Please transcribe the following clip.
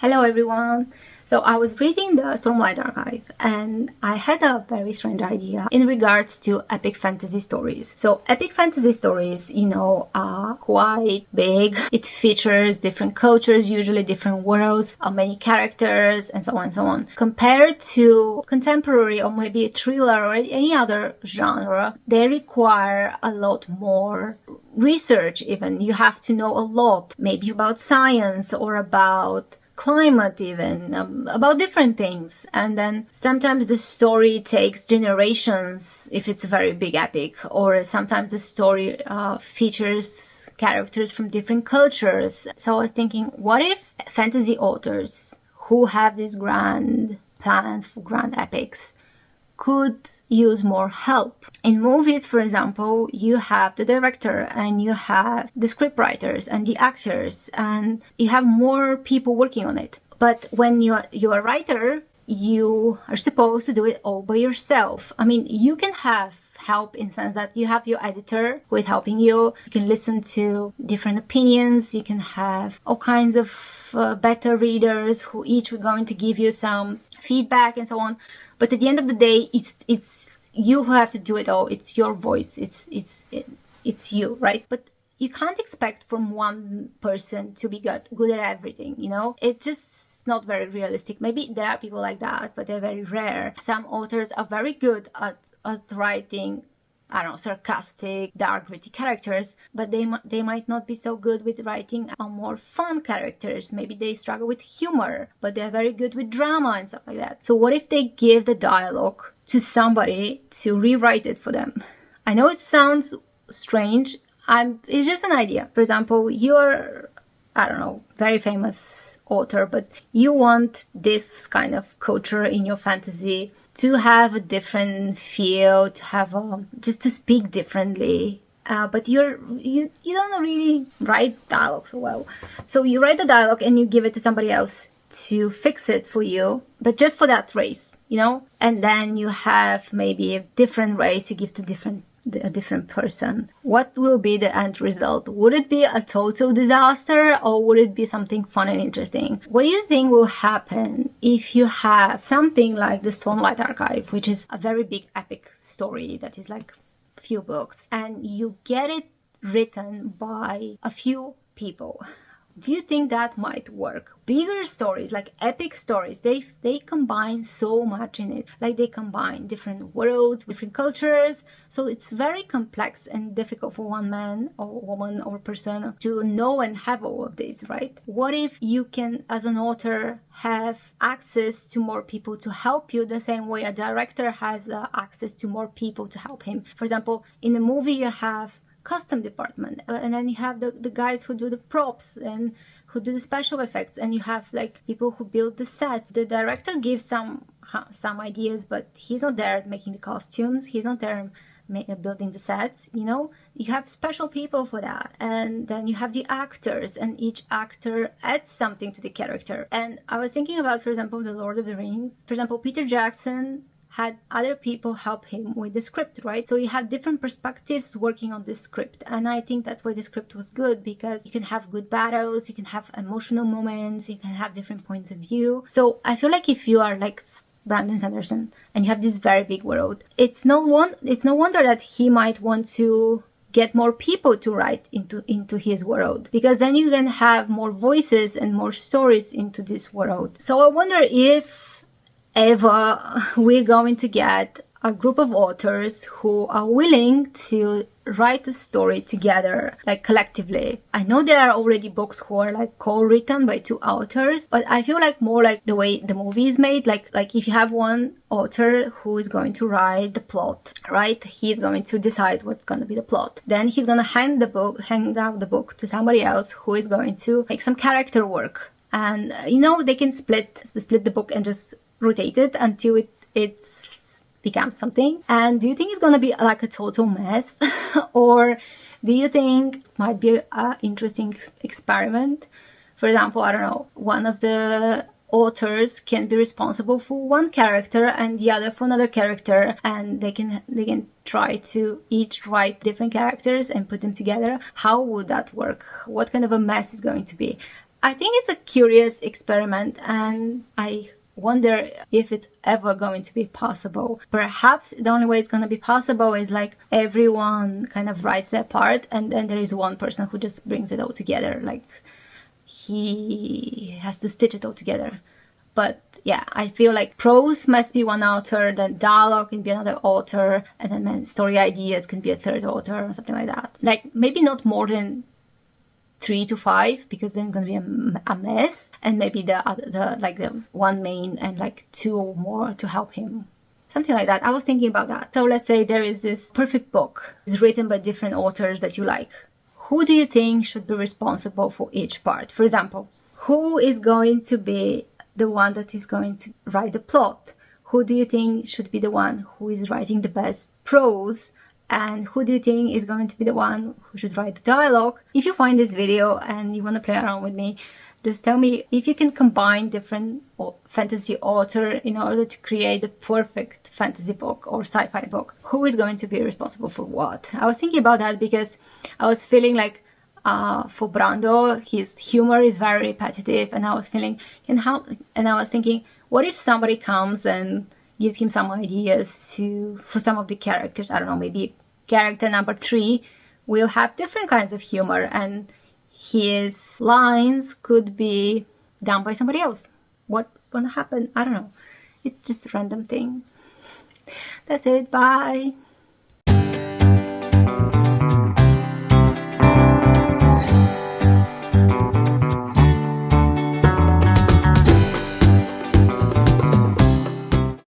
Hello everyone. So I was reading the Stormlight Archive and I had a very strange idea in regards to epic fantasy stories. So epic fantasy stories, are quite big. It features different cultures, usually different worlds, many characters, and so on and so on. Compared to contemporary or maybe a thriller or any other genre, they require a lot more research even. You have to know a lot, maybe about science or about climate even, about different things. And then sometimes the story takes generations if it's a very big epic, or sometimes the story features characters from different cultures. So I was thinking, what if fantasy authors who have these grand plans for grand epics could use more help? In movies, for example, you have the director and you have the scriptwriters and the actors, and you have more people working on it. But when you're a writer, you are supposed to do it all by yourself. I mean, you can have help in the sense that you have your editor who is helping you. You can listen to different opinions. You can have all kinds of beta readers who each are going to give you some feedback and so on. But at the end of the day, it's you who have to do it all. It's your voice. It's you, right? But you can't expect from one person to be good at everything. It's just not very realistic. Maybe there are people like that, but they're very rare. Some authors are very good at writing, sarcastic, dark, gritty characters, but they might not be so good with writing more fun characters. Maybe they struggle with humor, but they're very good with drama and stuff like that. So what if they give the dialogue to somebody to rewrite it for them? I know it sounds strange. It's just an idea. For example, you're, very famous author, but you want this kind of culture in your fantasy to have a different feel, to have just to speak differently. But you don't really write dialogue so well. So you write the dialogue and you give it to somebody else to fix it for you, but just for that race, And then you have maybe a different race you give to a different person. What will be the end result? Would it be a total disaster, or would it be something fun and interesting? What do you think will happen if you have something like the Stormlight Archive, which is a very big epic story that is like a few books, and you get it written by a few people? Do you think that might work? Bigger stories, like epic stories, they combine so much in it. Like they combine different worlds, different cultures. So it's very complex and difficult for one man or woman or person to know and have all of this, right? What if you can, as an author, have access to more people to help you the same way a director has access to more people to help him? For example, in a movie you have custom department, and then you have the guys who do the props and who do the special effects, and you have like people who build the sets. The director gives some ideas, but he's not there making the costumes, he's not there building the sets. You have special people for that, and then you have the actors, and each actor adds something to the character. And I was thinking about, for example, the Lord of the Rings. For example, Peter Jackson had other people help him with the script, right? So you have different perspectives working on this script. And I think that's why the script was good, because you can have good battles, you can have emotional moments, you can have different points of view. So I feel like if you are like Brandon Sanderson and you have this very big world, it's no wonder that he might want to get more people to write into his world, because then you can have more voices and more stories into this world. So I wonder if ever we're going to get a group of authors who are willing to write a story together, like collectively. I know there are already books who are like co-written by two authors, but I feel like more like the way the movie is made, like if you have one author who is going to write the plot, right? He's going to decide what's going to be the plot. Then he's going to hand out the book to somebody else who is going to make some character work. And they can split the book and just rotate it until it becomes something. And do you think it's going to be like a total mess? Or do you think it might be an interesting experiment? For example, I don't know, one of the authors can be responsible for one character and the other for another character, and they can try to each write different characters and put them together. How would that work? What kind of a mess is going to be? I think it's a curious experiment, and I wonder if it's ever going to be possible. Perhaps the only way it's going to be possible is like everyone kind of writes their part, and then there is one person who just brings it all together. Like he has to stitch it all together. But yeah, I feel like prose must be one author, then dialogue can be another author, and then story ideas can be a third author or something like that. Like maybe not more than 3 to 5, because then it's gonna be a mess, and maybe the one main and like 2 more to help him, something like that. I was thinking about that. So let's say there is this perfect book, it's written by different authors that you like. Who do you think should be responsible for each part? For example, who is going to be the one that is going to write the plot? Who do you think should be the one who is writing the best prose? And who do you think is going to be the one who should write the dialogue? If you find this video and you want to play around with me, just tell me if you can combine different fantasy author in order to create the perfect fantasy book or sci-fi book. Who is going to be responsible for what? I was thinking about that because I was feeling like for Brando, his humor is very repetitive, and I was feeling, and I was thinking, what if somebody comes and gives him some ideas for some of the characters? I don't know, maybe character number 3 will have different kinds of humor, and his lines could be done by somebody else. What's gonna happen? I don't know. It's just a random thing. That's it. Bye.